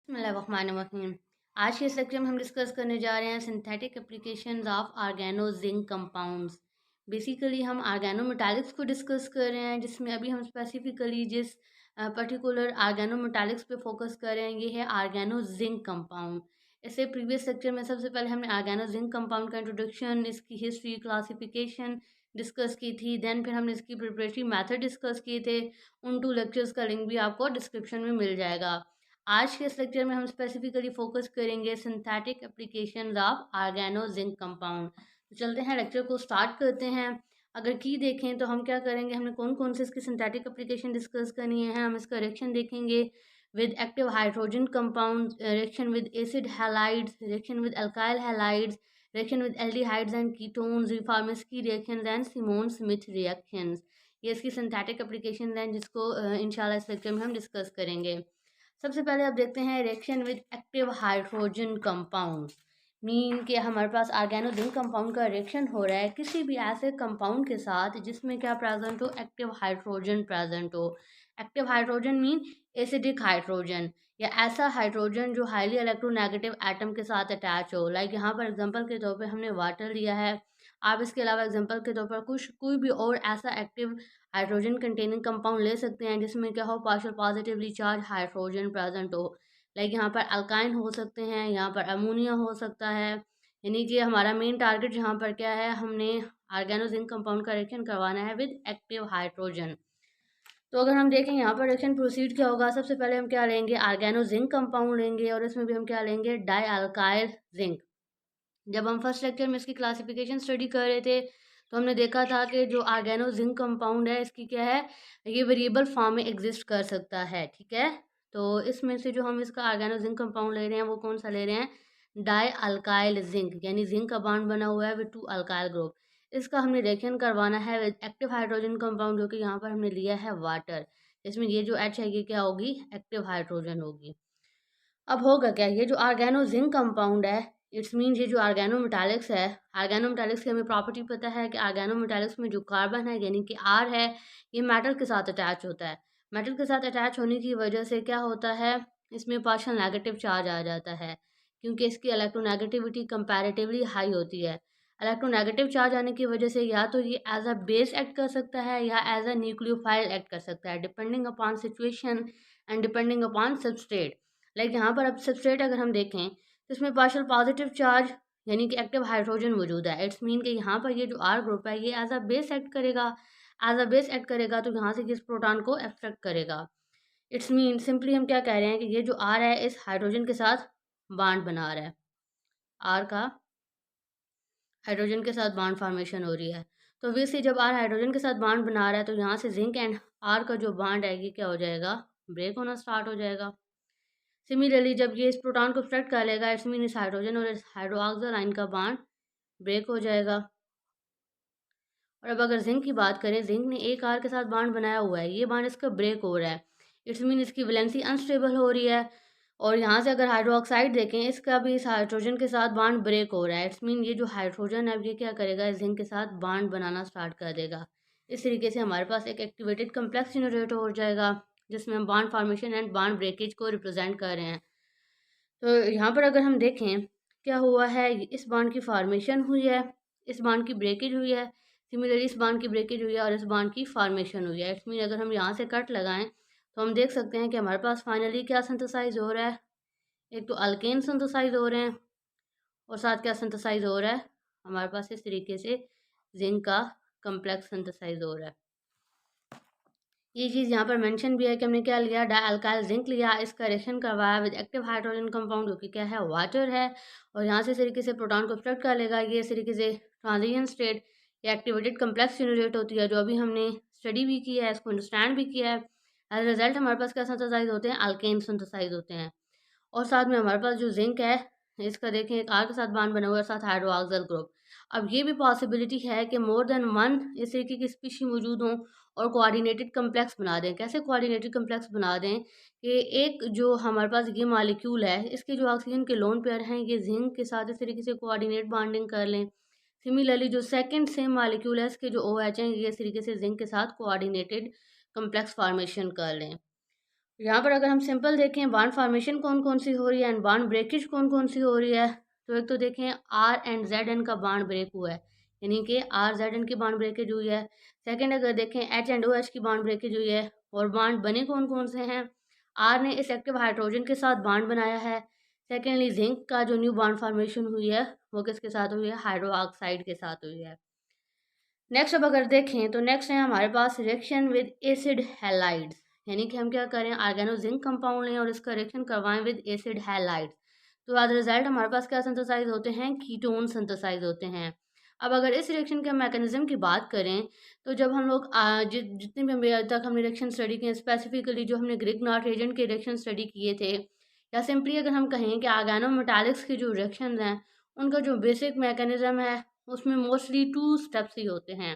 बिस्मिल्लाहिर्रहमानिर्रहीम। आज के इस लेक्चर में हम डिस्कस करने जा रहे हैं synthetic applications of organo zinc compounds. Basically हम आर्गेनो मेटालिक्स को डिस्कस कर रहे हैं, जिसमें अभी हम स्पेसिफिकली जिस पर्टिकुलर आर्गेनो मेटालिक्स पे फोकस कर रहे हैं ये है आर्गेनो जिंक कंपाउंड। इससे प्रीवियस लेक्चर में सबसे पहले हमने आर्गेनो जिंक कंपाउंड का इंट्रोडक्शन, इसकी हिस्ट्री, क्लासिफिकेशन डिस्कस की थी। देन फिर हमने इसकी प्रिपरेटरी मेथड डिस्कस किए थे। उन 2 लेक्चर्स का लिंक भी आपको डिस्क्रिप्शन में मिल जाएगा। आज के इस लेक्चर में हम स्पेसिफिकली फोकस करेंगे synthetic applications of organo zinc compound. तो चलते हैं, लेक्चर को स्टार्ट करते हैं। अगर की देखें तो हम क्या करेंगे, हमने कौन कौन से इसकी सिंथेटिक एप्लीकेशन डिस्कस करनी है। हम इसका रिएक्शन देखेंगे with active hydrogen compound, reaction with acid halides, reaction with alkyl halides, reaction with aldehydes and ketones, Reformatsky reactions and Simmons Smith reactions. ये इसकी सिंथेटिक एप्लीकेशन हैं जिसको इंशाल्लाह इस लेक्चर में हम डिस्कस करेंगे। सबसे पहले आप देखते हैं reaction with active hydrogen compound. Mean कि हमारे पास ऑर्गेनो जिंक कंपाउंड का रिएक्शन हो रहा है किसी भी ऐसे कंपाउंड के साथ जिसमें क्या प्रेजेंट हो, एक्टिव हाइड्रोजन प्रेजेंट हो। Active hydrogen mean acidic hydrogen, या ऐसा हाइड्रोजन जो हाईली इलेक्ट्रोनेगेटिव एटम के साथ अटैच हो। लाइक यहाँ पर एग्जांपल के तौर पे हमने वाटर लिया है। आप इसके अलावा एग्जांपल के तौर पर कुछ कोई भी और ऐसा एक्टिव हाइड्रोजन कंटेनिंग कंपाउंड ले सकते हैं जिसमें क्या हो, partial positively charge hydrogen present हो। लाइक यहाँ पर अल्काइन हो सकते हैं, यहाँ पर अमोनिया हो सकता है। यानी कि हमारा मेन टारगेट यहाँ पर क्या है, हमने ऑर्गेनो जिंक कंपाउंड का रिएक्शन करवाना है विद एक्टिव हाइड्रोजन। तो अगर हम देखें यहाँ पर रिएक्शन प्रोसीड क्या होगा, सबसे पहले हम क्या लेंगे, ऑर्गेनो जिंक कंपाउंड लेंगे और इसमें भी हम क्या लेंगे, डाई अल्काइल जिंक। जब हम फर्स्ट लेक्चर में इसकी क्लासिफिकेशन स्टडी कर रहे थे तो हमने देखा था कि जो आर्गेनो जिंक कंपाउंड है इसकी क्या है, ये वेरिएबल फॉर्म में एग्जिस्ट कर सकता है। ठीक है, तो इसमें से जो हम इसका आर्गेनो जिंक कंपाउंड ले रहे हैं वो कौन सा ले रहे हैं, डाई अल्काइल जिंक, यानी जिंक का बॉन्ड बना हुआ है विद 2 अल्काइल ग्रुप। इसका हमने रिएक्शन करवाना है विद एक्टिव हाइड्रोजन कंपाउंड, जो कि यहाँ पर हमने लिया है वाटर। इसमें ये जो एच है ये क्या होगी, एक्टिव हाइड्रोजन होगी। अब होगा क्या, ये जो ऑर्गेनो जिंक कंपाउंड है, इट्स मीन ये जो ऑर्गेनो मेटालिक्स है, ऑर्गेनो मेटालिक्स की हमें प्रॉपर्टी पता है कि ऑर्गेनो मेटालिक्स में जो कार्बन है यानी कि आर है, ये मेटल के साथ अटैच होता है। मेटल के साथ अटैच होने की वजह से क्या होता है, इसमें पार्शियल नेगेटिव चार्ज आ जाता है, क्योंकि इसकी इलेक्ट्रोनेगेटिविटी कंपैरेटिवली हाई होती है। इलेक्ट्रोनेगेटिव चार्ज आने की वजह से या तो ये एज अ बेस एक्ट कर सकता है या एज अ न्यूक्लियोफाइल एक्ट कर सकता है, depending upon situation and depending upon substrate. Like यहाँ पर अब सबस्ट्रेट अगर हम देखें तो इसमें पार्शियल पॉजिटिव चार्ज यानी कि एक्टिव हाइड्रोजन मौजूद है। इट्स मीन कि यहाँ पर ये जो आर ग्रुप है ये एज अ बेस एक्ट करेगा। एज अ बेस एक्ट करेगा तो यहाँ से किस प्रोटॉन को एक्सट्रैक्ट करेगा। इट्स मीन सिंपली हम क्या कह रहे हैं कि ये जो आर है इस हाइड्रोजन के साथ बॉन्ड बना रहा है। आर का हाइड्रोजन के साथ बॉन्ड फॉर्मेशन हो रही है। तो वैसे जब आर हाइड्रोजन के साथ बॉन्ड बना रहा है तो यहाँ से जिंक एंड आर का जो बॉन्ड है ये क्या हो जाएगा, ब्रेक होना स्टार्ट हो जाएगा। सिमिलरली जब ये इस प्रोटॉन को एक्सट्रैक्ट कर लेगा, इट्स मीन इस हाइड्रोजन और इस हाइड्रोक्साइड आयन का बॉन्ड ब्रेक हो जाएगा। और अब अगर जिंक की बात करें, जिंक ने एक आर के साथ बॉन्ड बनाया हुआ है, ये बॉन्ड इसका ब्रेक हो रहा है। इट्स मीन इसकी वैलेंसी अनस्टेबल हो रही है। और यहाँ से अगर हाइड्रोक्साइड देखें, इसका भी इस हाइड्रोजन के साथ बॉन्ड ब्रेक हो रहा है। इट्स मीन ये जो हाइड्रोजन है ये क्या करेगा, इस जिंक के साथ बॉन्ड बनाना स्टार्ट कर देगा। इस तरीके से हमारे पास एक एक्टिवेटेड कम्प्लेक्स जनरेट हो जाएगा जिसमें हम bond formation and bond breakage को रिप्रेजेंट कर रहे हैं। तो यहाँ पर अगर हम देखें क्या हुआ है, इस बॉन्ड की फॉर्मेशन हुई है, इस बॉन्ड की ब्रेकेज हुई है। सिमिलरली इस बॉन्ड की ब्रेकेज हुई है और इस बॉन्ड की फॉर्मेशन हुई है। इट्स मीन अगर हम यहाँ से कट लगाएं तो हम देख सकते हैं कि हमारे पास फाइनली क्या सिंथेसाइज हो रहा है, एक तो अल्केन सिंथेसाइज हो रहे हैं और साथ क्या सिंथेसाइज हो रहा है, हमारे पास इस तरीके से जिंक का कम्प्लेक्स सिंथेसाइज हो रहा है। ये चीज़ यहाँ पर मेंशन भी है कि हमने क्या लिया, डाई अल्काइल जिंक लिया, इसका रिएक्शन करवाया विद एक्टिव हाइड्रोजन कंपाउंड जो कि क्या है, वाटर है। और यहाँ से इस तरीके से प्रोटॉन को एक्सट्रैक्ट कर लेगा। ये इस तरीके से ट्रांजिशन स्टेट या एक्टिवेटेड कम्प्लेक्स जनरेट होती है, जो अभी हमने स्टडी भी किया है, इसको अंडरस्टैंड भी किया है। एज रिजल्ट हमारे पास क्या सिंथेसाइज होते हैं, अल्केन सिंथेसाइज होते हैं। और साथ में हमारे पास जो जिंक है, इसका देखें एक आर के साथ बॉन्ड बना हुआ है, साथ हाइड्रोक्साइल ग्रुप। अब ये भी पॉसिबिलिटी है कि मोर देन वन इस तरीके की स्पीशी मौजूद हों और कोऑर्डिनेटेड कम्प्लेक्स बना दें। कैसे कोऑर्डिनेटेड कम्प्लेक्स बना दें कि एक जो हमारे पास ये मॉलिक्यूल है, इसके जो ऑक्सीजन के लोन पेयर हैं ये जिंक के साथ इस तरीके से कोऑर्डिनेट बॉन्डिंग कर लें। सिमिलरली जो सेकंड सेम मॉलिक्यूल है, इसके जो ओ एच हैं ये इस तरीके से जिंक के साथ कोऑर्डिनेटेड कम्प्लेक्स फॉर्मेशन कर लें। यहाँ पर अगर हम सिंपल देखें बॉन्ड फॉर्मेशन कौन कौन सी हो रही है एंड बॉन्ड ब्रेकेज कौन कौन सी हो रही है, तो एक तो देखें आर एंड जेड एन का बॉन्ड ब्रेक हुआ है, यानी कि आर जेड एन की बॉन्ड ब्रेकेज हुई है। सेकंड अगर देखें एच एंड ओ एच की बॉन्ड ब्रेकेज हुई है। और बॉन्ड बने कौन कौन से हैं, आर ने इस एक्टिव हाइड्रोजन के साथ बॉन्ड बनाया है। सेकेंडली जिंक का जो न्यू बॉन्ड फॉर्मेशन हुई है वो किसके साथ हुई है, हाइड्रो ऑक्साइड के साथ हुई है। नेक्स्ट अब अगर देखें तो नेक्स्ट है हमारे पास रिएक्शन विद एसिड हैलाइड्स, यानी कि हम क्या करें ऑर्गेनो जिंक कंपाउंड लें और इसका रिएक्शन करवाएं विद एसिड हैलाइड्स, तो एज रिजल्ट हमारे पास क्या सिंथेसाइज होते हैं, कीटोन सिंथेसाइज होते हैं। अब अगर इस रिएक्शन के मैकेनिज्म की बात करें तो जब हम लोग जितने भी अभी तक हमने रिएक्शन स्टडी किए, स्पेसिफिकली जो हमने ग्रिग्नार्ड रिएजेंट के रिएक्शन स्टडी किए थे, या सिंपली अगर हम कहें कि ऑर्गेनो मेटालिक्स के जो रिएक्शन हैं उनका जो बेसिक मैकेनिज्म है उसमें मोस्टली 2 स्टेप्स ही होते हैं।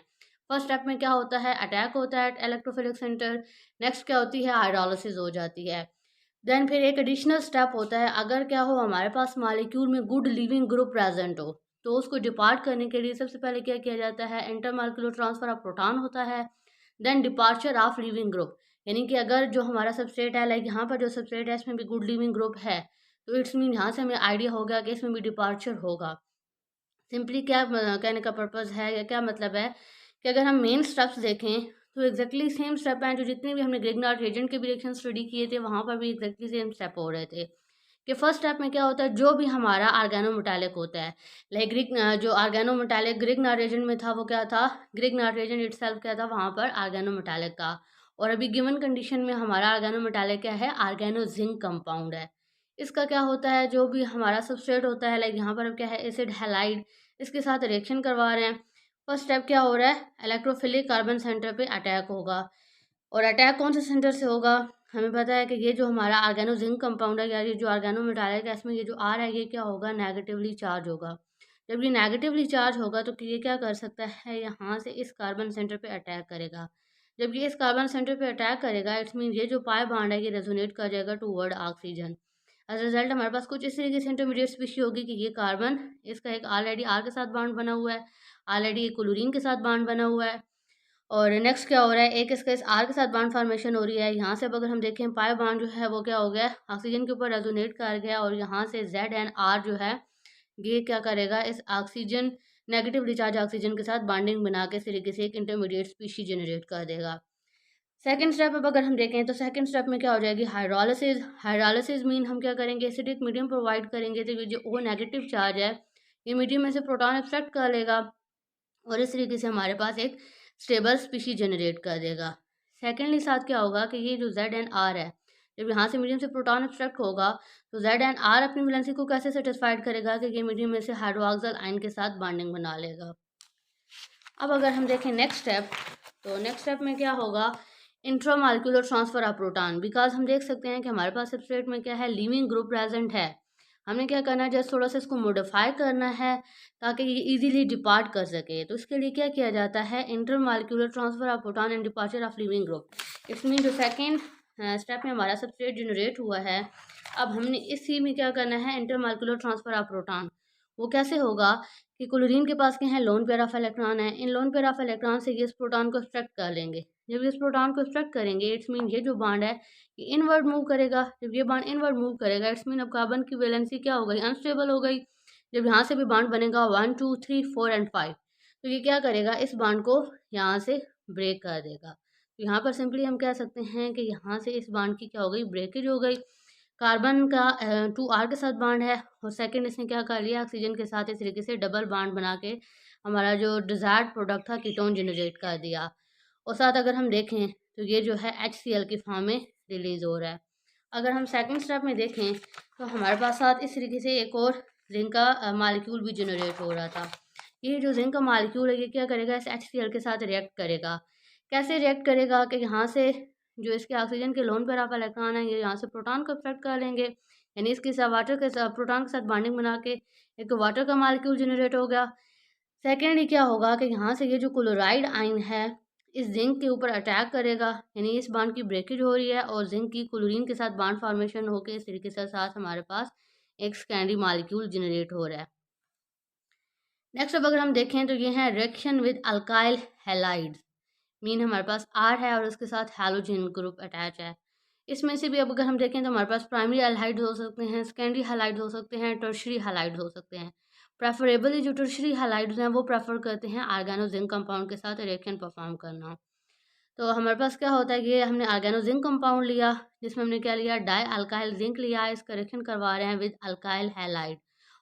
फर्स्ट स्टेप में क्या होता है, अटैक होता है इलेक्ट्रोफिलिक सेंटर। नेक्स्ट क्या होती है, हाइड्रोलिसिस हो जाती है। देन फिर एक एडिशनल स्टेप होता है, अगर क्या हो हमारे पास मॉलिक्यूल में गुड लिविंग ग्रुप प्रेजेंट हो तो उसको डिपार्ट करने के लिए सबसे पहले क्या किया जाता है, इंटरमॉलिक्यूलर ट्रांसफर ऑफ प्रोटॉन होता है। Then departure of living group, यानी कि अगर जो हमारा सबस्ट्रेट है, लाइक यहाँ पर जो सबस्ट्रेट है इसमें भी गुड लिविंग ग्रुप है, तो इट्स मीन यहाँ से हमें आइडिया हो गया कि इसमें भी डिपार्चर होगा। सिंपली क्या कहने का पर्पज़ है या क्या मतलब है कि अगर हम मेन स्टेप्स देखें तो एग्जैक्टली सेम स्टेप हैं जो जितने भी हमने ग्रिग्नार्ड रिएजेंट के भी रिएक्शन स्टडी किए थे वहाँ पर भी एग्जैक्टली सेम स्टेप हो रहे थे। कि फर्स्ट स्टेप में क्या होता है, जो भी हमारा ऑर्गेनोमेटालिक होता है, लाइक जो ऑर्गेनोमेटालिक ग्रिग्नार्ड रिएजेंट में था वो क्या था, ग्रिग्नार्ड रिएजेंट इटसेल्फ क्या था वहाँ पर ऑर्गेनोमेटालिक था। और अभी गिवन कंडीशन में हमारा ऑर्गेनोमेटालिक क्या है, ऑर्गेनो जिंक कंपाउंड है। इसका क्या होता है, जो भी हमारा सबस्ट्रेट होता है, लाइक यहाँ पर अब क्या है एसिड हैलाइड, इसके साथ रिएक्शन करवा रहे हैं। फर्स्ट स्टेप क्या हो रहा है, इलेक्ट्रोफिलिक कार्बन सेंटर पे अटैक होगा। और अटैक कौन से सेंटर से होगा, हमें पता है कि ये जो हमारा ऑर्गेनो जिंक कंपाउंड है या ये जो ऑर्गेनो मेटालिक है इसमें ये जो आर है ये क्या होगा, नेगेटिवली चार्ज होगा। जब ये नेगेटिवली चार्ज होगा तो ये क्या कर सकता है, यहाँ से इस कार्बन सेंटर पे अटैक करेगा। जब ये इस कार्बन सेंटर पे अटैक करेगा इट्स मीन ये जो पाई बॉन्ड है ये रेजोनेट कर जाएगा टूवर्ड ऑक्सीजन। एज रिजल्ट हमारे पास कुछ इस तरीके से इंटरमीडिएट स्पीशी होगी कि ये कार्बन, इसका एक ऑलरेडी आर के साथ बॉन्ड बना हुआ है, ऑलरेडी एक क्लोरीन के साथ बॉन्ड बना हुआ है। और नेक्स्ट क्या हो रहा है, एक इसका इस आर के साथ बॉन्ड फॉर्मेशन हो रही है। यहाँ से अब अगर हम देखें पाई बॉन्ड जो है वो क्या हो गया, ऑक्सीजन के ऊपर रेजोनेट कर गया और यहाँ से जेड एंड आर जो है ये क्या करेगा, इस ऑक्सीजन नेगेटिवली चार्ज ऑक्सीजन के साथ बॉन्डिंग बना के इस तरीके से एक इंटरमीडिएट स्पीशी जनरेट कर देगा। सेकंड स्टेप अब अगर हम देखें तो सेकंड स्टेप में क्या हो जाएगी, हाइड्रोलिसिस। हाइड्रोलिसिस मीन हम क्या करेंगे, एसिडिक मीडियम प्रोवाइड करेंगे तो ये जो ओ नेगेटिव चार्ज है ये मीडियम में से प्रोटॉन एक्सट्रैक्ट कर लेगा और इस तरीके से हमारे पास एक स्टेबल स्पीशी जनरेट कर देगा। सेकेंडली साथ क्या होगा कि ये जो जेड एंड आर है, जब यहाँ से मीडियम से प्रोटॉन एक्सट्रैक्ट होगा तो जेड एंड आर अपनी वैलेंसी को कैसे सेटिस्फाइड करेगा कि ये मीडियम में से हाइड्रोक्सिल आयन के साथ बॉन्डिंग बना लेगा। अब अगर हम देखें नेक्स्ट स्टेप, तो नेक्स्ट स्टेप में क्या होगा, intramolecular transfer of proton. Because हम देख सकते हैं कि हमारे पास सबस्ट्रेट में क्या है, लिविंग ग्रुप प्रेजेंट है। हमने क्या करना है, जस्ट थोड़ा सा इसको मॉडिफाई करना है ताकि ये इजीली डिपार्ट कर सके। तो इसके लिए क्या किया जाता है, intermolecular transfer of proton and departure of living group. It's mean जो सेकेंड स्टेप में हमारा सबस्ट्रेट जनरेट हुआ है, अब हमने इसी में क्या करना है, इंटरमॉलिक्यूलर ट्रांसफर ऑफ प्रोटॉन। वो कैसे होगा कि क्लोरीन के पास क्या है, लोन पेयर ऑफ इलेक्ट्रॉन है। इन लोन पेयर ऑफ इलेक्ट्रॉन से ये इस प्रोटॉन को एक्सट्रैक्ट कर लेंगे। जब इस प्रोटॉन को एक्सट्रैक्ट करेंगे इट्स मीन ये जो बॉन्ड है ये इनवर्ड मूव करेगा। जब ये बॉन्ड इनवर्ड मूव करेगा इट्स मीन अब कार्बन की वैलेंसी क्या हो गई, अनस्टेबल हो गई। जब यहाँ से भी बॉन्ड बनेगा 1 2 3 4 एंड 5, तो ये क्या करेगा, इस बॉन्ड को यहाँ से ब्रेक कर देगा। तो यहाँ पर सिंपली हम कह सकते हैं कि यहाँ से इस बॉन्ड की क्या हो गई, ब्रेकेज हो गई। कार्बन का 2R के साथ बॉन्ड है और सेकंड इसने क्या कर लिया, ऑक्सीजन के साथ इस तरीके से डबल बॉन्ड बना के हमारा जो डिज़ायर्ड प्रोडक्ट था कीटोन जनरेट कर दिया। और साथ अगर हम देखें तो ये जो है HCl की फॉर्म में रिलीज़ हो रहा है। अगर हम सेकंड स्टेप में देखें तो हमारे पास साथ इस तरीके से एक और जिंक का मालिक्यूल भी जनरेट हो रहा था। ये जो जिंक का मालिक्यूल है ये क्या करेगा, इस HCl के साथ रिएक्ट करेगा। कैसे रिएक्ट करेगा कि यहाँ से जो इसके ऑक्सीजन के लोन पेयर ऑफ इलेक्ट्रॉन है ये यहाँ से प्रोटॉन को एक्सट्रैक्ट कर लेंगे, यानी इसके साथ वाटर के साथ प्रोटॉन के साथ बॉन्डिंग बना के एक वाटर का मालिक्यूल जनरेट हो गया। सेकेंडली क्या होगा कि यहाँ से ये जो क्लोराइड आयन है इस जिंक के ऊपर अटैक करेगा, यानी इस बॉन्ड की ब्रेकेज हो रही है और जिंक की क्लोरीन के साथ बॉन्ड फॉर्मेशन होकर इस तरीके से साथ हमारे पास एक सेकेंडरी मालिक्यूल जनरेट हो रहा है। नेक्स्ट अब अगर हम देखें तो ये है reaction with alkyl halides. Mean हमारे पास आर है और उसके साथ हैलोजन ग्रुप अटैच है। इसमें से भी अब अगर हम देखें तो हमारे पास प्राइमरी हैलाइड्स हो सकते हैं, सेकेंडरी हैलाइड्स हो सकते हैं, टर्शियरी हैलाइड्स हो सकते हैं। प्रेफरेबली जो टर्शियरी हैलाइड्स हैं वो प्रेफर करते हैं आर्गेनो जिंक कंपाउंड के साथ रिएक्शन परफॉर्म करना। तो हमारे पास क्या होता है कि हमने आर्गेनो जिंक कंपाउंड लिया, जिसमें हमने क्या लिया, डाई अल्काइल जिंक लिया, इसका रिएक्शन करवा रहे हैं विद अल्काइल हैलाइड,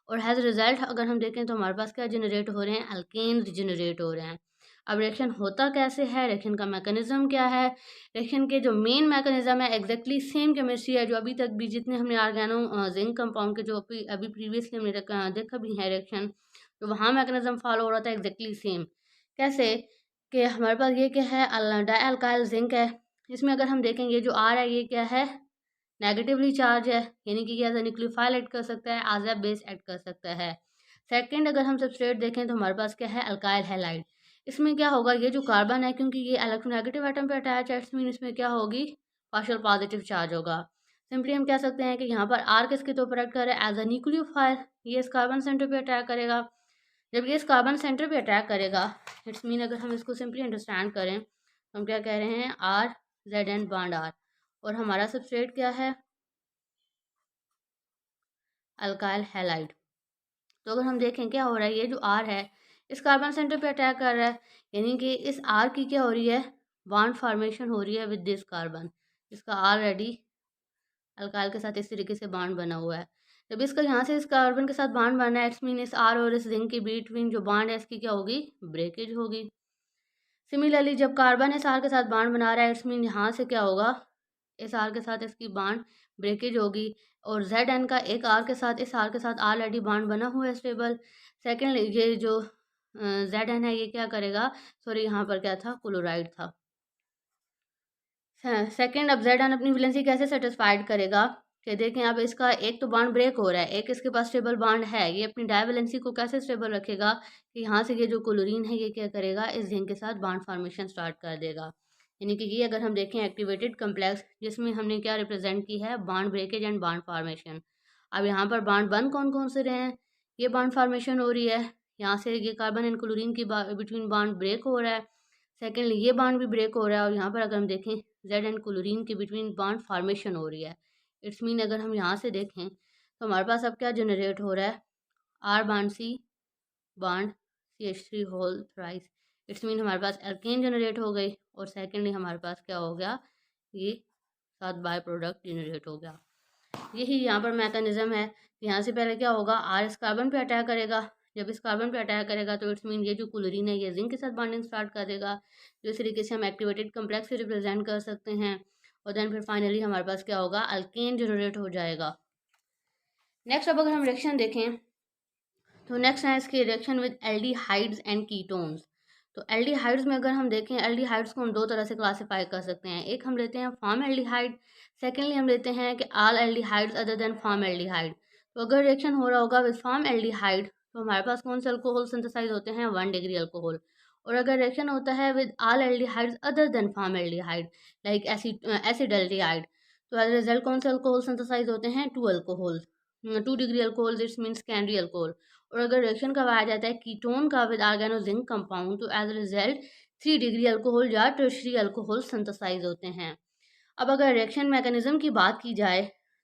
और हैज़ रिजल्ट अगर हम देखें तो हमारे पास क्या जनरेट हो रहे हैं, अल्केन्स जनरेट हो रहे हैं। अब रिएक्शन होता कैसे है, रिएक्शन का मैकेनिज्म क्या है, रिएक्शन के जो मेन मैकेनिज्म है एग्जैक्टली सेम केमिस्ट्री है जो अभी तक भी जितने हमने आर्गेनो जिंक कंपाउंड के जो अभी प्रीवियसली हमने देखा भी है रिएक्शन, तो वहाँ मैकेनिज्म फॉलो हो रहा था एग्जैक्टली सेम। कैसे कि हमारे पास ये क्या है, डाई अल्काइल जिंक है, इसमें अगर हम देखेंगे जो आर है ये क्या है, नेगेटिवली चार्ज है, यानी कि एज ए न्यूक्लियोफाइल ऐड कर सकता है, एज ए बेस ऐड कर सकता है। सेकंड अगर हम सबस्ट्रेट देखें तो हमारे पास क्या है, अल्काइल हैलाइड। इसमें क्या होगा, ये जो कार्बन है क्योंकि ये इलेक्ट्रोनेगेटिव एटम पे अटैच है, इट्स मीन इसमें क्या होगी, पार्शियल पॉजिटिव चार्ज होगा। सिंपली हम कह सकते हैं कि यहाँ पर आर किसके तो ऊपर एक्ट कर रहा है, एज अ न्यूक्लियोफाइल, ये इस कार्बन सेंटर पे अटैक करेगा। जब ये इस कार्बन सेंटर पे अटैक करेगा, इट्स मीन अगर हम इसको सिंपली अंडरस्टैंड करें तो हम क्या कह रहे हैं, R Z and bond R, और हमारा सबस्ट्रेट क्या है, अल्काइल हैलाइड। तो अगर हम देखें क्या हो रहा है, ये जो आर है इस कार्बन सेंटर पे अटैक कर रहा है, यानी कि इस आर की क्या हो रही है, बॉन्ड फॉर्मेशन हो रही है विद दिस कार्बन, इसका ऑलरेडी अल्काइल के साथ इस तरीके से बॉन्ड बना हुआ है। जब इसका यहाँ से इस कार्बन के साथ बॉन्ड बना है, इट्स मीन इस आर और इस जिंक के बिटवीन जो बॉन्ड है इसकी क्या होगी, ब्रेकेज होगी। सिमिलरली जब कार्बन इस आर के साथ बॉन्ड बना रहा है, इट्स मीन यहाँ से क्या होगा, इस आर के साथ इसकी बॉन्ड ब्रेकेज होगी, और जेड एन का एक आर के साथ इस आर के साथ ऑलरेडी बॉन्ड बना हुआ है स्टेबल। सेकेंड ये जो जेड एन है ये क्या करेगा, सॉरी यहाँ पर क्या था, क्लोराइड था। सेकेंड अब जेड एन अपनी वैलेंसी कैसे सेटिस्फाइड करेगा, कि देखें अब इसका एक तो बॉन्ड ब्रेक हो रहा है, एक इसके पास स्टेबल बॉन्ड है, ये अपनी डाईवैलेंसी को कैसे स्टेबल रखेगा कि यहाँ से ये जो क्लोरीन है ये क्या करेगा, इस जिंक के साथ बॉन्ड फॉर्मेशन स्टार्ट कर देगा। यानी कि ये अगर हम देखें एक्टिवेटेड कम्प्लेक्स, जिसमें हमने क्या रिप्रेजेंट की है, bond breakage and bond formation. अब यहाँ पर बॉन्ड बन कौन कौन से रहे हैं, ये बॉन्ड फॉर्मेशन हो रही है, यहाँ से ये कार्बन एंड क्लोरीन की बिटवीन बॉन्ड ब्रेक हो रहा है। सेकेंडली ये बॉन्ड भी ब्रेक हो रहा है, और यहाँ पर अगर हम देखें जेड एंड क्लोरीन के बिटवीन बॉन्ड फॉर्मेशन हो रही है। इट्स मीन अगर हम यहाँ से देखें तो हमारे पास अब क्या जनरेट हो रहा है, R bond C bond CH3 whole thrice, it's mean हमारे पास एल्केन जनरेट हो गई, और सेकेंडली हमारे पास क्या हो गया, ये साथ बाय प्रोडक्ट जनरेट हो गया। यही यहाँ पर मैकेनिज्म है। यहाँ से पहले क्या होगा, आर इस कार्बन पे अटैक करेगा, जब इस कार्बन पे अटैक करेगा तो इट्स मीन ये जो क्लोरीन है ये जिंक के साथ बॉन्डिंग स्टार्ट कर देगा, जो इस तरीके से हम एक्टिवेटेड कम्प्लेक्स से रिप्रेजेंट कर सकते हैं, और देन फिर फाइनली हमारे पास क्या होगा, अल्केन जनरेट हो जाएगा। नेक्स्ट अब अगर हम रिएक्शन देखें तो नेक्स्ट है इसकी reaction with aldehydes and ketones. तो एल्डिहाइड्स में अगर हम देखें, एल्डिहाइड्स को हम दो तरह से क्लासीफाई कर सकते हैं, एक हम लेते हैं फॉर्म एल्डिहाइड, सेकेंडली हम लेते हैं कि all aldehydes other than form aldehyde. तो अगर रिएक्शन हो रहा होगा विद फॉर्म एल्डिहाइड तो हमारे पास कौन से अल्कोहल सिंथेसाइज होते हैं, 1 डिग्री अल्कोहल, और अगर रिएक्शन होता है with all aldehydes other than formaldehyde like acid aldehyde, तो एज रिजल्ट कौन से अल्कोहल सिंथेसाइज होते हैं, 2 alcohol, 2 degree alcohol, this mean secondary alcohol. और अगर रिएक्शन करवाया जाता है कीटोन का विद आर्गेनो जिंक कंपाउंड, तो as a result 3 degree alcohol या टर्शरी अल्कोहल सिंथेसाइज होते हैं। अब अगर रिएक्शन मैकेनिज्म की बात की जाए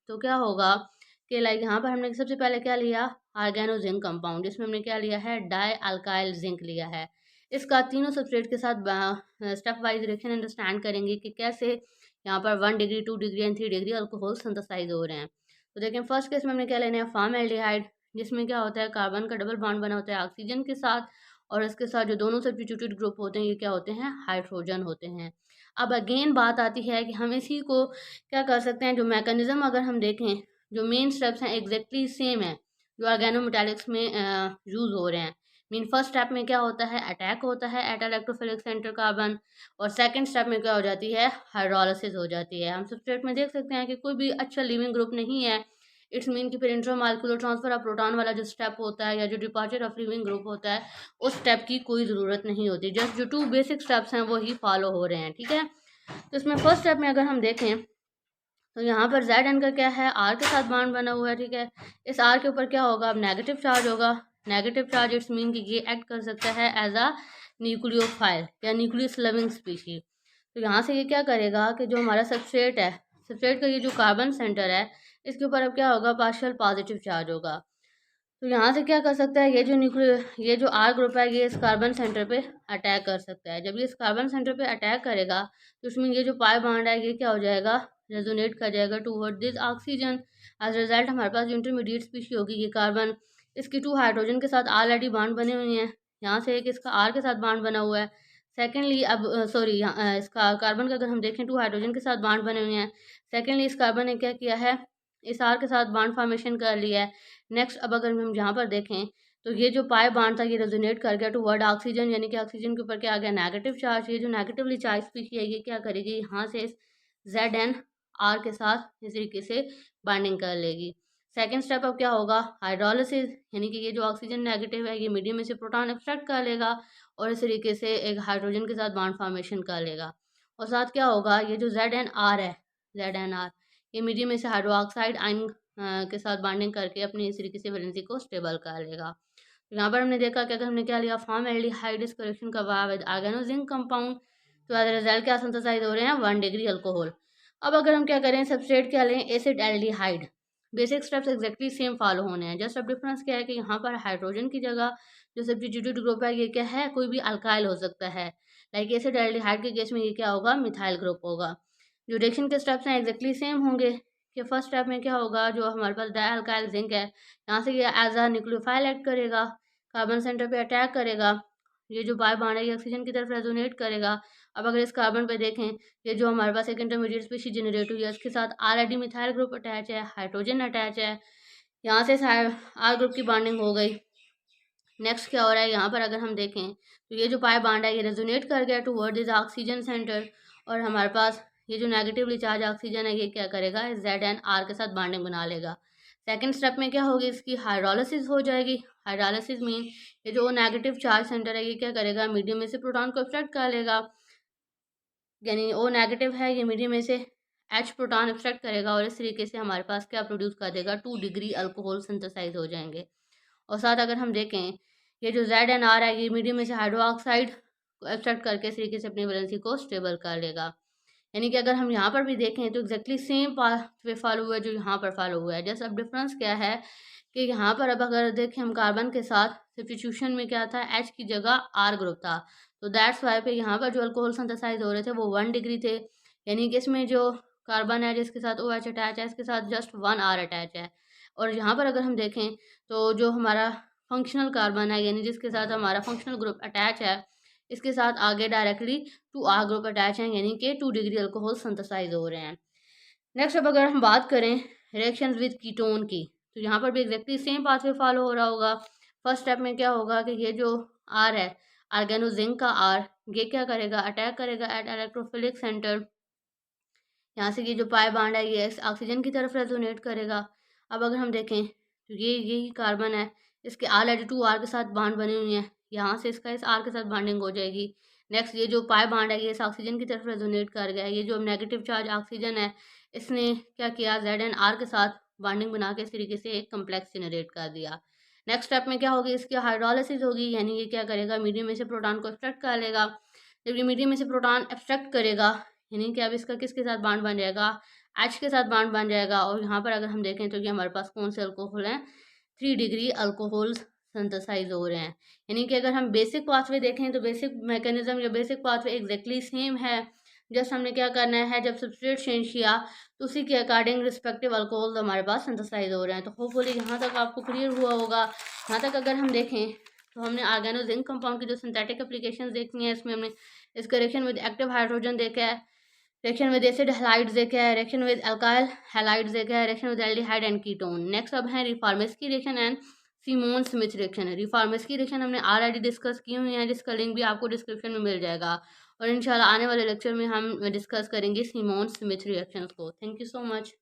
तो क्या होगा कि लाइक यहाँ पर हमने सबसे पहले क्या लिया, आर्गेनो जिंक कंपाउंड, जिसमें हमने क्या लिया है, डाई अल्काइल जिंक लिया है। इसका तीनों सबस्ट्रेट के साथ स्टेप वाइज रिएक्शन अंडरस्टैंड करेंगे कि कैसे यहाँ पर 1 degree, 2 degree and 3 degree alcohol synthesize हो रहे हैं। तो देखें फर्स्ट केस में हमने क्या लेना है, फॉर्म एल्डिहाइड, जिसमें क्या होता है, कार्बन का डबल बॉन्ड बना होता है ऑक्सीजन के साथ, और इसके साथ जो दोनों सब्स्टिट्यूटेड ग्रुप होते हैं ये क्या होते हैं, हाइड्रोजन होते हैं। अब अगेन बात आती है कि हम इसी को क्या कर सकते हैं, जो मैकेनिज्म अगर हम देखें, जो मेन स्टेप्स हैं एग्जैक्टली सेम है जो ऑर्गेनोमेटालिक्स में यूज़ हो रहे हैं। मीन फर्स्ट स्टेप में क्या होता है, अटैक होता है एट इलेक्ट्रोफिलिक सेंटर कार्बन, और सेकंड स्टेप में क्या हो जाती है, हाइड्रोलिसिस हो जाती है। हम सबस्ट्रेट में देख सकते हैं कि कोई भी अच्छा लिविंग ग्रुप नहीं है, इट्स मीन कि फिर इंट्रामॉलिक्यूलर ट्रांसफर ऑफ प्रोटॉन वाला जो स्टेप होता है या जो डिपार्चर ऑफ लिविंग ग्रुप होता है उस स्टेप की कोई ज़रूरत नहीं होती, जस्ट जो 2 बेसिक स्टेप्स हैं वो ही फॉलो हो रहे हैं, ठीक है। तो इसमें फर्स्ट स्टेप में अगर हम देखें तो यहाँ पर जेड एन का क्या है, आर के साथ बॉन्ड बना हुआ है, ठीक है। इस आर के ऊपर क्या होगा, अब नेगेटिव चार्ज होगा, नेगेटिव चार्ज इट्स मीन कि ये एक्ट कर सकता है एज अ न्यूक्लियोफाइल या न्यूक्लियस लविंग स्पीशीज। तो यहाँ से ये क्या करेगा कि जो हमारा सबस्ट्रेट है सब्सट्रेट का ये जो कार्बन सेंटर है इसके ऊपर अब क्या होगा, पार्शियल पॉजिटिव चार्ज होगा। तो यहाँ से क्या कर सकता है, ये जो आर ग्रुप है ये इस कार्बन सेंटर पे अटैक कर सकता है। जब ये इस कार्बन सेंटर पे अटैक करेगा तो उसमें ये जो पाई बॉन्ड है ये क्या हो जाएगा, रेजोनेट कर जाएगा toward this oxygen. As result हमारे पास जो इंटरमीडिएट स्पीशी होगी ये कार्बन, इसकी 2 हाइड्रोजन के साथ ऑलरेडी बॉन्ड बने हुए हैं। यहाँ से एक इसका आर के साथ बॉन्ड बना हुआ है। सेकेंडली अब सॉरी इसका कार्बन का अगर हम देखें 2 हाइड्रोजन के साथ बॉन्ड बने हुए हैं। सेकेंडली इस कार्बन ने क्या किया है, इस आर के साथ बॉन्ड फॉर्मेशन कर लिया है। नेक्स्ट अब अगर हम यहाँ पर देखें तो ये जो पाई बॉन्ड था ये रेजोनेट कर गया टुवर्ड ऑक्सीजन, यानी कि ऑक्सीजन के ऊपर क्या आ गया, नेगेटिव चार्ज। ये जो नेगेटिवली चार्ज स्पीशी है ये क्या करेगी, यहाँ से इस ZnR के साथ इस तरीके से बाइंडिंग कर लेगी। सेकेंड स्टेप अब क्या होगा, हाइड्रोलिसिस, यानी कि ये जो ऑक्सीजन नेगेटिव है ये मीडियम में से प्रोटॉन एक्सट्रैक्ट कर लेगा और इस तरीके से एक हाइड्रोजन के साथ बॉन्ड फॉर्मेशन कर लेगा। और साथ क्या होगा, ये जो ZnR है, ZnR ये मीडियम में से हाइड्रोक्साइड आयन के साथ बॉन्डिंग करके अपनी इस तरीके से वैलेंसी को स्टेबल कर लेगा। तो यहाँ पर हमने देखा कि अगर हमने क्या लिया, फॉर्म एल्डिहाइड इस करेक्शन का विद ऑर्गेनो जिंक कंपाउंड, तो एज रिजल्ट क्या सिंथेसाइज हो रहे हैं, 1 डिग्री अल्कोहल। अब अगर हम क्या करें, सबस्ट्रेट क्या लें, acid aldehyde. Basic steps exactly same follow होने हैं, जस्ट अब डिफरेंस क्या है कि यहाँ पर हाइड्रोजन की जगह जो सब्स्टिट्यूटेड ग्रुप है ये क्या है, कोई भी अल्काइल हो सकता है। लाइक एसिड एल्डिहाइड के केस में ये क्या होगा, मिथाइल ग्रुप होगा। जो रिएक्शन के स्टेप्स हैं एग्जैक्टली सेम होंगे। कि फर्स्ट स्टेप में क्या होगा, जो हमारे पास डाइअल्काइल जिंक है यहाँ से ये एज अ न्यूक्लियोफाइल एक्ट करेगा, कार्बन सेंटर पे अटैक करेगा, ये जो बाय बॉन्ड है ये ऑक्सीजन की तरफ रेजोनेट करेगा। अब अगर इस कार्बन पे देखें, ये जो हमारे पास एक इंटरमीडिएट स्पीशीज जनरेट हुई है उसके साथ ऑलरेडी मिथाइल ग्रुप अटैच है, हाइड्रोजन अटैच है, यहाँ से आर ग्रुप की बॉन्डिंग हो गई। नेक्स्ट क्या हो रहा है, यहाँ पर अगर हम देखें तो ये जो पाई बॉन्ड है ये रेजोनेट कर गया टुवर्ड दिस ऑक्सीजन सेंटर, और हमारे पास ये जो नेगेटिवली चार्ज ऑक्सीजन है ये क्या करेगा, ZnR के साथ बॉन्डिंग बना लेगा। सेकेंड स्टेप में क्या होगी, इसकी हाइड्रोलिसिस हो जाएगी। हाइड्रोलिसिस मीन ये जो नेगेटिव चार्ज सेंटर है ये क्या करेगा, मीडियम में से प्रोटॉन को एक्सट्रैक्ट कर लेगा, यानी O नेगेटिव है ये मीडियम में से H प्रोटॉन एक्सट्रैक्ट करेगा और इस तरीके से हमारे पास क्या प्रोड्यूस कर देगा, 2 डिग्री अल्कोहल सिंथेसाइज हो जाएंगे। और साथ अगर हम देखें, ये जो ZnR है ये मीडियम में से हाइड्रोक्साइड को एक्सट्रैक्ट करके इस तरीके से अपनी वैलेंसी को स्टेबल कर लेगा। यानी कि अगर हम यहाँ पर भी देखें तो एग्जैक्टली सेम पाथवे फॉलो हुआ है जो यहाँ पर फॉलो हुआ है। जस्ट अब डिफरेंस क्या है कि यहाँ पर अब अगर देखें हम कार्बन के साथ सब्स्टिट्यूशन में क्या था, H की जगह R ग्रुप था, तो दैट्स वाई पे यहाँ पर जो अल्कोहल सिंथेसाइज हो रहे थे वो 1 डिग्री थे। यानी कि इसमें जो कार्बन है जिसके साथ OH अटैच है इसके साथ जस्ट 1 R अटैच है। और यहाँ पर अगर हम देखें तो जो हमारा फंक्शनल कार्बन है यानी जिसके साथ हमारा फंक्शनल ग्रुप अटैच है इसके साथ आगे डायरेक्टली 2 R ग्रुप अटैच हैं, यानी कि 2 डिग्री अल्कोहल सिंथेसाइज हो रहे हैं। नेक्स्ट अब अगर हम बात करें रिएक्शन विद कीटोन की, तो यहाँ पर भी एग्जैक्टली सेम पाथवे फॉलो हो रहा होगा। फर्स्ट स्टेप में क्या होगा कि ये जो R है, ऑर्गेनो जिंक का R, ये क्या करेगा, अटैक करेगा एट इलेक्ट्रोफिलिक सेंटर। यहाँ से ये जो पाई बॉन्ड है ये ऑक्सीजन की तरफ रेजोनेट करेगा। अब अगर हम देखें तो ये यही कार्बन है, इसके ऑलरेडी 2 R के साथ बॉन्ड बने हुए हैं, यहाँ से इसका इस R के साथ बॉन्डिंग हो जाएगी। नेक्स्ट ये जो पाई बॉन्ड है ये इस ऑक्सीजन की तरफ रेजोनेट कर गया। ये जो नेगेटिव चार्ज ऑक्सीजन है इसने क्या किया, ZnR के साथ बॉन्डिंग बना के इस तरीके से एक कम्प्लेक्स जनरेट कर दिया। नेक्स्ट स्टेप में क्या होगी, इसकी हाइड्रोलिसिस होगी, यानी ये क्या करेगा, मीडियम में से प्रोटॉन को एक्सट्रैक्ट कर लेगा। जब ये मीडियम में से प्रोटॉन एक्सट्रैक्ट करेगा यानी कि अब इसका किसके साथ बॉन्ड बन जाएगा, H के साथ बॉन्ड बन जाएगा। और यहाँ पर अगर हम देखें तो ये हमारे पास कौन से अल्कोहल हैं, 3 डिग्री अल्कोहल सिंथेसाइज हो रहे हैं। यानी कि अगर हम बेसिक पाथवे देखें तो बेसिक मैकेनिज्म या बेसिक पाथवे एग्जैक्टली सेम है। जस्ट हमने क्या करना है, जब सब्सट्रेट चेंज किया तो उसी के अकॉर्डिंग रिस्पेक्टिव अल्कोहल हमारे पास सिंथेसाइज हो रहे हैं। तो होपफुली यहाँ तक आपको क्लियर हुआ होगा। यहाँ तक अगर हम देखें तो हमने ऑर्गेनो जिंक कंपाउंड की जो सिंथेटिक एप्लीकेशंस देखी हैं, इसमें हमने इसका रिएक्शन विद एक्टिव हाइड्रोजन देखा है, रिएक्शन विद एसिड हैलाइड्स देखा है, रिएक्शन विद अल्काइल हैलाइड्स देखा है, reaction with aldehyde and ketone. Next अब है Reformatsky reaction and Simmons Smith reaction. Reformatsky reaction हमने ऑलरेडी डिस्कस की हुई है जिसका लिंक भी आपको डिस्क्रिप्शन में मिल जाएगा। और इंशाल्लाह आने वाले लेक्चर में हम डिस्कस करेंगे सिमोन स्मिथ रिएक्शंस को। Thank you so much.